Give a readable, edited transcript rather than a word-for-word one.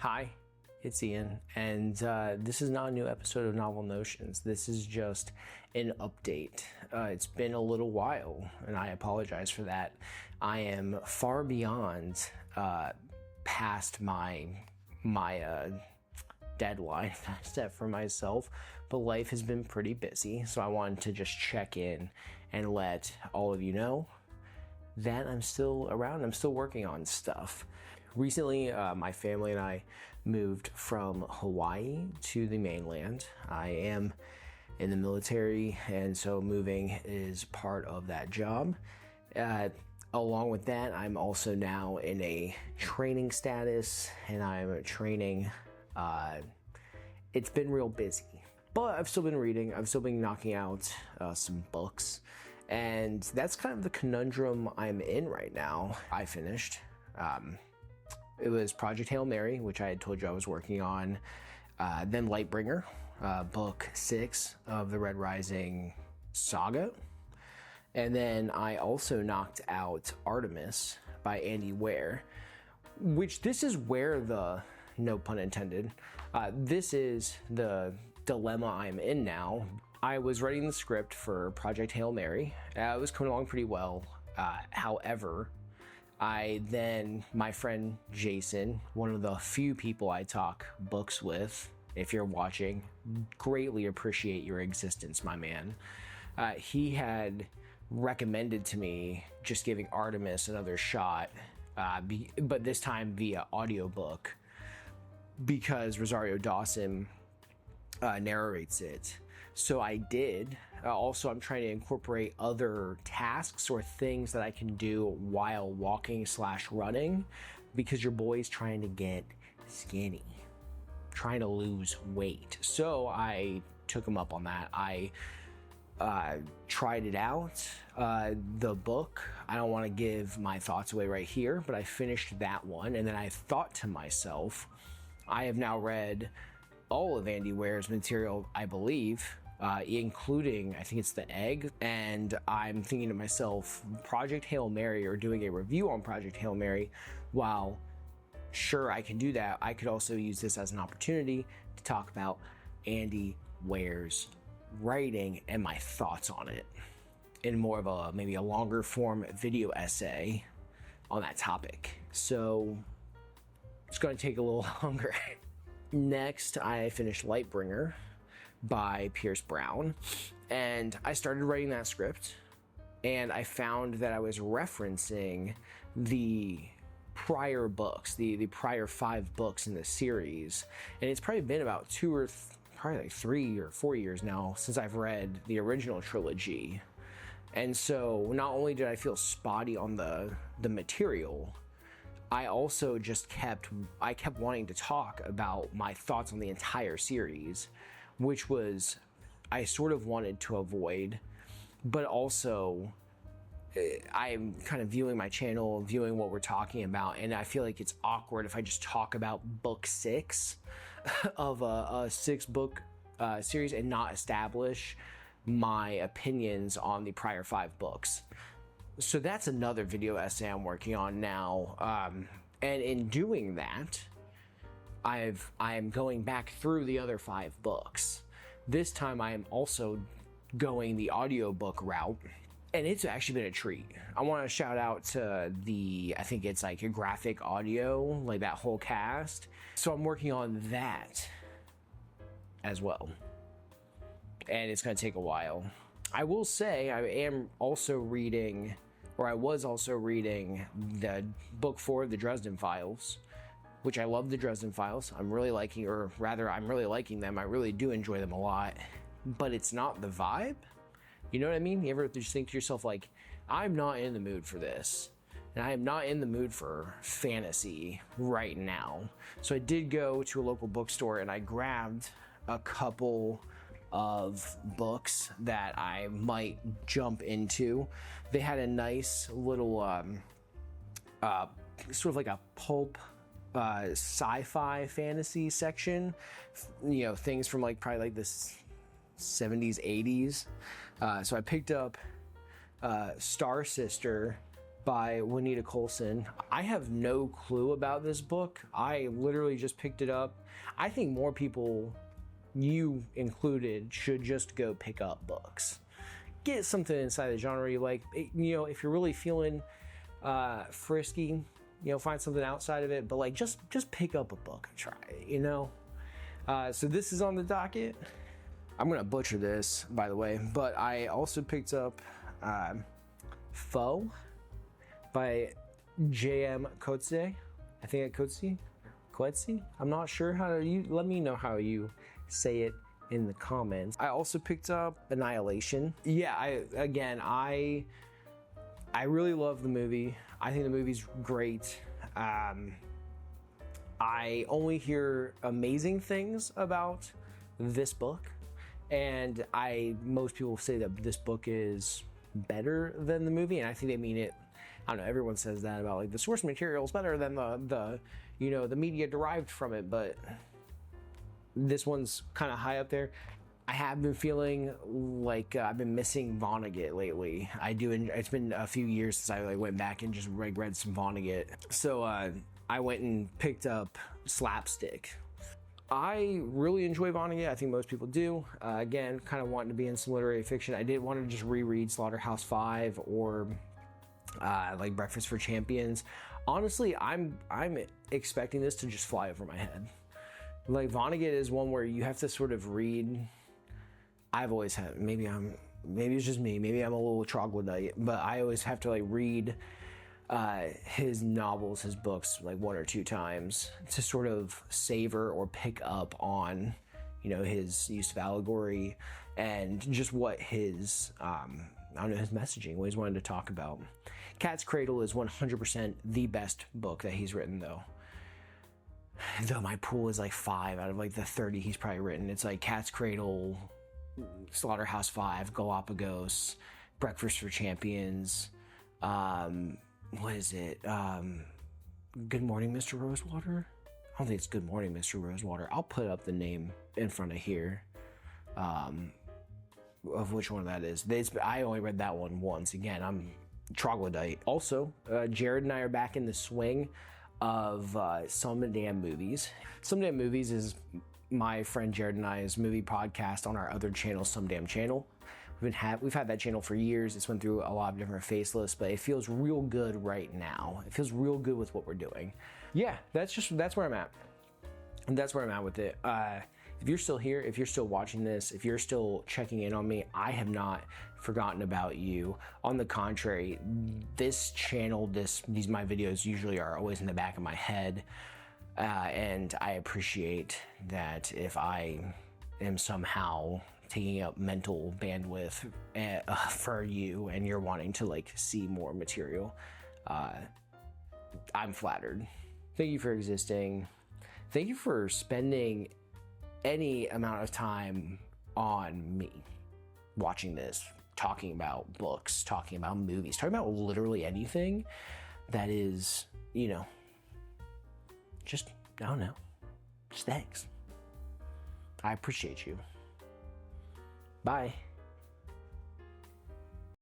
Hi, it's Ian, and this is not a new episode of Novel Notions. This is just an update. It's been a little while, and I apologize for that. I am far beyond past my deadline I set for myself, but life has been pretty busy, so I wanted to just check in and let all of you know that I'm still around. I'm still working on stuff. Recently, my family and I moved from Hawaii to the mainland. I am in the military, and so moving is part of that job. Along with that, I'm also now in a training status, and I'm training. It's been real busy, but I've still been reading. I've still been knocking out some books, and that's kind of the conundrum I'm in right now. I finished. It was Project Hail Mary, which I had told you I was working on. Then Lightbringer, book 6 of the Red Rising saga. And then I also knocked out Artemis by Andy Weir, which this is where the, no pun intended, this is the dilemma I'm in now. I was writing the script for Project Hail Mary. It was coming along pretty well. However, my friend Jason, one of the few people I talk books with, if you're watching, greatly appreciate your existence, my man. He had recommended to me just giving Artemis another shot, but this time via audiobook, because Rosario Dawson narrates it. So I did. Also, I'm trying to incorporate other tasks or things that I can do while walking/running, because your boy's trying to get skinny, trying to lose weight. So I took him up on that. I tried it out. The book, I don't want to give my thoughts away right here, but I finished that one, and then I thought to myself, I have now read all of Andy Weir's material, I believe, including, I think it's The Egg, and I'm thinking to myself, Project Hail Mary, or doing a review on Project Hail Mary, while sure I can do that, I could also use this as an opportunity to talk about Andy Weir's writing and my thoughts on it in more of maybe a longer form video essay on that topic. So it's going to take a little longer. Next, I finished Lightbringer by Pierce Brown, and I started writing that script, and I found that I was referencing the prior books, the prior 5 books in the series, and it's probably been about probably like 3 or 4 years now since I've read the original trilogy. And so not only did I feel spotty on the material, I also just kept wanting to talk about my thoughts on the entire series, which was, I sort of wanted to avoid, but also I'm kind of viewing my channel, viewing what we're talking about, and I feel like it's awkward if I just talk about book 6 of a 6-book series and not establish my opinions on the prior 5 books. So that's another video essay I'm working on now, and in doing that, I am going back through the other 5 books. This time I am also going the audiobook route, and it's actually been a treat. I want to shout out to I think it's like a Graphic Audio, like that whole cast. So I'm working on that as well, and it's going to take a while. I will say I was also reading the book 4 of the Dresden Files, which I love the Dresden Files. I'm really liking them. I really do enjoy them a lot, but it's not the vibe. You know what I mean? You ever just think to yourself, like, I'm not in the mood for this, and I am not in the mood for fantasy right now. So I did go to a local bookstore and I grabbed a couple of books that I might jump into. They had a nice little sort of like a pulp sci-fi fantasy section, you know, things from like probably like the 70s, 80s. So I picked up Star Sister by Juanita Colson. I have no clue about this book. I literally just picked it up. I think more people, you included, should just go pick up books. Get something inside the genre you like. You know, if you're really feeling frisky, you know, find something outside of it, but like just pick up a book and try it, you know? So this is on the docket. I'm gonna butcher this, by the way, but I also picked up Foe by J.M. Coetzee. I think Coetzee? I'm not sure how you, let me know how you say it in the comments. I also picked up Annihilation. Yeah, I really love the movie. I think the movie's great. I only hear amazing things about this book, and most people say that this book is better than the movie, and I think they mean it. I don't know, everyone says that about like the source material is better than the you know, the media derived from it, but this one's kind of high up there. I have been feeling like I've been missing Vonnegut lately. It's been a few years since I like went back and just read some Vonnegut. So I went and picked up Slapstick. I really enjoy Vonnegut. I think most people do. Again, kind of wanting to be in some literary fiction. I didn't want to just reread Slaughterhouse-Five or like Breakfast for Champions. Honestly, I'm expecting this to just fly over my head. Like Vonnegut is one where you have to sort of read. I've always had, maybe it's just me, maybe I'm a little troglodyte, but I always have to like read his novels, his books like one or two times to sort of savor or pick up on, you know, his use of allegory and just what his, I don't know, his messaging, what he's wanted to talk about. Cat's Cradle is 100% the best book that he's written, though my pool is like 5 out of like the 30 he's probably written. It's like Cat's Cradle, Slaughterhouse-Five, Galapagos, Breakfast for Champions, what is it? Good Morning, Mr. Rosewater? I don't think it's Good Morning, Mr. Rosewater. I'll put up the name in front of here of which one that is. I only read that one once. Again, I'm troglodyte. Also, Jared and I are back in the swing of Some Damn Movies. Some Damn Movies is my friend Jared and I's movie podcast on our other channel, Some Damn Channel. We've had that channel for years. It's went through a lot of different facelifts, but it feels real good right now. It feels real good with what we're doing. Yeah, that's where I'm at. And that's where I'm at with it. If you're still here, if you're still watching this, if you're still checking in on me, I have not forgotten about you. On the contrary, this channel, these my videos usually are always in the back of my head. And I appreciate that if I am somehow taking up mental bandwidth for you and you're wanting to like see more material, I'm flattered. Thank you for existing. Thank you for spending any amount of time on me, watching this, talking about books, talking about movies, talking about literally anything that is, you know, just, I don't know, just thanks. I appreciate you. Bye.